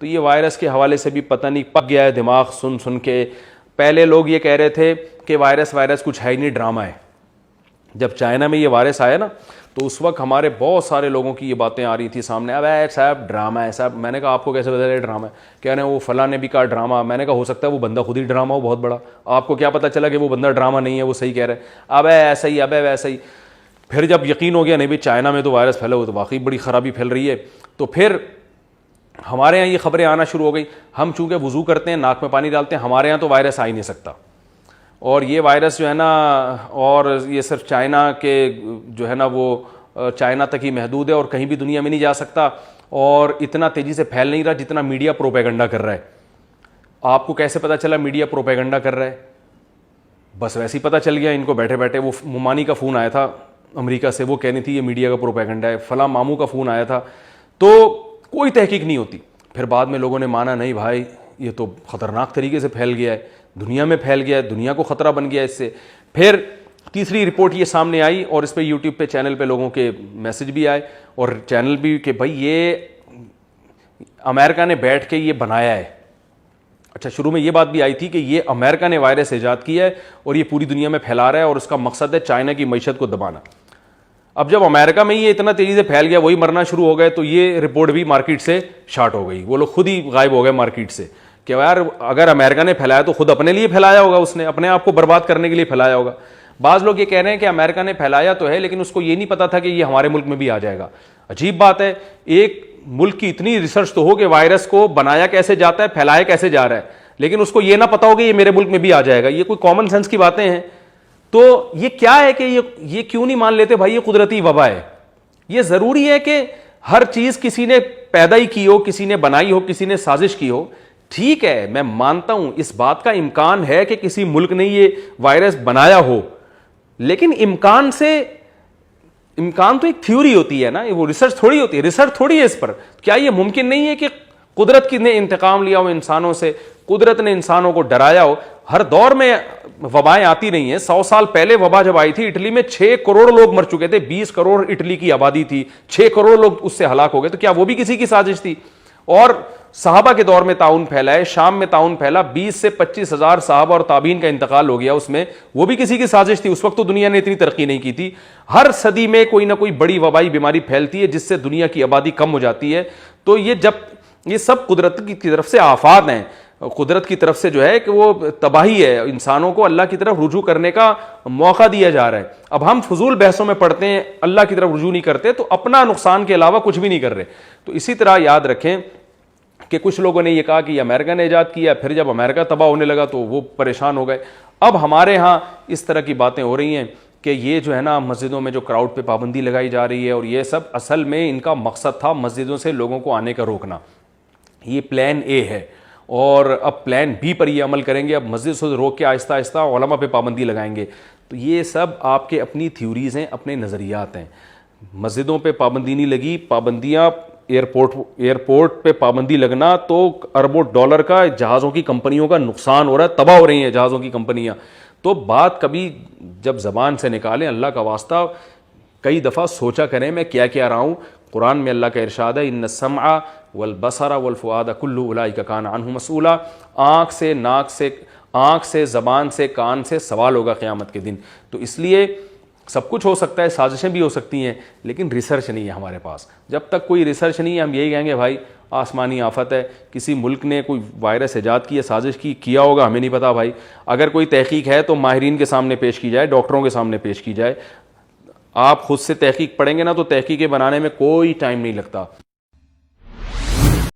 تو یہ وائرس کے حوالے سے بھی پتہ نہیں پک گیا ہے دماغ سن سن کے. پہلے لوگ یہ کہہ رہے تھے کہ وائرس کچھ ہے ہی نہیں، ڈرامہ ہے. جب چائنا میں یہ وائرس آیا نا تو اس وقت ہمارے بہت سارے لوگوں کی یہ باتیں آ رہی تھی سامنے، اب صاحب ڈرامہ ہے صاحب. میں نے کہا آپ کو کیسے پتا چلا ڈرامہ ہے؟ کہہ رہے ہیں وہ فلاں نے بھی کہا ڈرامہ. میں نے کہا ہو سکتا ہے وہ بندہ خود ہی ڈرامہ ہو بہت بڑا، آپ کو کیا پتا چلا کہ وہ بندہ ڈرامہ نہیں ہے، وہ صحیح کہہ رہا ہے. اب ایسا ہی، اب ویسا ہی. پھر جب یقین ہو گیا نہیں بھائی چائنا میں تو وائرس پھیلا ہوا، تو واقعی بڑی خرابی پھیل رہی ہے. تو پھر ہمارے یہاں یہ خبریں آنا شروع ہو گئی. ہم چونکہ وضو کرتے ہیں، ناک میں پانی ڈالتے ہیں، ہمارے یہاں تو وائرس آ ہی نہیں سکتا. اور یہ وائرس جو ہے نا، اور یہ صرف چائنا کے جو ہے نا وہ چائنا تک ہی محدود ہے اور کہیں بھی دنیا میں نہیں جا سکتا، اور اتنا تیزی سے پھیل نہیں رہا جتنا میڈیا پروپیگنڈا کر رہا ہے. آپ کو کیسے پتا چلا میڈیا پروپیگنڈا کر رہا ہے؟ بس ویسے ہی پتا چل گیا ان کو بیٹھے بیٹھے. وہ ممانی کا فون آیا تھا امریکہ سے، وہ کہنی تھی یہ میڈیا کا پروپیگنڈا ہے. فلاں ماموں کا فون آیا تھا. تو کوئی تحقیق نہیں ہوتی. پھر بعد میں لوگوں نے مانا نہیں بھائی یہ تو خطرناک طریقے سے پھیل گیا ہے، دنیا میں پھیل گیا ہے، دنیا کو خطرہ بن گیا ہے اس سے. پھر تیسری رپورٹ یہ سامنے آئی اور اس پہ یوٹیوب پہ چینل پہ لوگوں کے میسج بھی آئے اور چینل بھی کہ بھائی یہ امریکہ نے بیٹھ کے یہ بنایا ہے. اچھا شروع میں یہ بات بھی آئی تھی کہ یہ امریکہ نے وائرس ایجاد کیا ہے اور یہ پوری دنیا میں پھیلا رہا ہے اور اس کا مقصد ہے چائنا کی معیشت کو دبانا. اب جب امریکہ میں یہ اتنا تیزی سے پھیل گیا، وہی مرنا شروع ہو گئے، تو یہ رپورٹ بھی مارکیٹ سے شارٹ ہو گئی. وہ لوگ خود ہی غائب ہو گئے مارکیٹ سے کہ یار اگر امریکہ نے پھیلایا تو خود اپنے لیے پھیلایا ہوگا، اس نے اپنے آپ کو برباد کرنے کے لیے پھیلایا ہوگا. بعض لوگ یہ کہہ رہے ہیں کہ امریکہ نے پھیلایا تو ہے لیکن اس کو یہ نہیں پتا تھا کہ یہ ہمارے ملک میں بھی آ جائے گا. عجیب بات ہے، ایک ملک کی اتنی ریسرچ تو ہو کہ وائرس کو بنایا کیسے جاتا ہے، پھیلایا کیسے جا رہا ہے، لیکن اس کو یہ نہ پتا ہو کہ یہ میرے ملک میں بھی آ جائے گا. یہ کوئی کامن سینس کی باتیں ہیں؟ تو یہ کیا ہے کہ یہ کیوں نہیں مان لیتے بھائی یہ قدرتی وبا ہے. یہ ضروری ہے کہ ہر چیز کسی نے پیدا ہی کی ہو، کسی نے بنائی ہو، کسی نے سازش کی ہو. ٹھیک ہے میں مانتا ہوں اس بات کا امکان ہے کہ کسی ملک نے یہ وائرس بنایا ہو، لیکن امکان تو ایک تھیوری ہوتی ہے نا، وہ ریسرچ تھوڑی ہوتی ہے، ریسرچ تھوڑی ہے اس پر. کیا یہ ممکن نہیں ہے کہ قدرت کی نے انتقام لیا ہو انسانوں سے، قدرت نے انسانوں کو ڈرایا ہو؟ ہر دور میں وبائیں آتی رہی ہیں. 100 سال پہلے وبا جب آئی تھی اٹلی میں 6 کروڑ لوگ مر چکے تھے. 20 کروڑ اٹلی کی آبادی تھی، 6 کروڑ لوگ اس سے ہلاک ہو گئے. تو کیا وہ بھی کسی کی سازش تھی؟ اور صحابہ کے دور میں تعاون پھیلا ہے، شام میں تعاون پھیلا، 20 سے 25 ہزار صحابہ اور تابعین کا انتقال ہو گیا اس میں، وہ بھی کسی کی سازش تھی؟ اس وقت تو دنیا نے اتنی ترقی نہیں کی تھی. ہر صدی میں کوئی نہ کوئی بڑی وبائی بیماری پھیلتی ہے جس سے دنیا کی آبادی کم ہو جاتی ہے. تو یہ سب قدرت کی طرف سے آفات ہیں، قدرت کی طرف سے جو ہے کہ وہ تباہی ہے. انسانوں کو اللہ کی طرف رجوع کرنے کا موقع دیا جا رہا ہے. اب ہم فضول بحثوں میں پڑھتے ہیں، اللہ کی طرف رجوع نہیں کرتے تو اپنا نقصان کے علاوہ کچھ بھی نہیں کر رہے. تو اسی طرح یاد رکھیں کہ کچھ لوگوں نے یہ کہا کہ یہ امریکہ نے ایجاد کیا، پھر جب امریکہ تباہ ہونے لگا تو وہ پریشان ہو گئے. اب ہمارے ہاں اس طرح کی باتیں ہو رہی ہیں کہ یہ جو ہے نا مسجدوں میں جو کراؤڈ پہ پابندی لگائی جا رہی ہے، اور یہ سب اصل میں ان کا مقصد تھا مسجدوں سے لوگوں کو آنے کا روکنا. یہ پلان اے ہے اور اب پلان بی پر یہ عمل کریں گے. اب مسجد سے روک کے آہستہ آہستہ علماء پہ پابندی لگائیں گے. تو یہ سب آپ کے اپنی تھیوریز ہیں، اپنے نظریات ہیں. مسجدوں پہ پابندی نہیں لگی، پابندیاں ایئرپورٹ پہ پابندی لگنا تو اربوں ڈالر کا جہازوں کی کمپنیوں کا نقصان ہو رہا ہے، تباہ ہو رہی ہیں جہازوں کی کمپنیاں. تو بات کبھی جب زبان سے نکالیں اللہ کا واسطہ کئی دفعہ سوچا کریں میں کیا کہہ رہا ہوں. قرآن میں اللہ کا ارشاد ہے ان السمع والبصر والفؤاد کل اولئک کان عنہ مسئولا. آنکھ سے زبان سے کان سے سوال ہوگا قیامت کے دن. تو اس لیے سب کچھ ہو سکتا ہے، سازشیں بھی ہو سکتی ہیں، لیکن ریسرچ نہیں ہے ہمارے پاس. جب تک کوئی ریسرچ نہیں ہے ہم یہی کہیں گے بھائی آسمانی آفت ہے، کسی ملک نے کوئی وائرس ایجاد کی ہے، سازش کیا ہوگا، ہمیں نہیں پتا بھائی. اگر کوئی تحقیق ہے تو ماہرین کے سامنے پیش کی جائے، ڈاکٹروں کے سامنے پیش کی جائے. آپ خود سے تحقیق پڑھیں گے نا تو تحقیقیں بنانے میں کوئی ٹائم نہیں لگتا.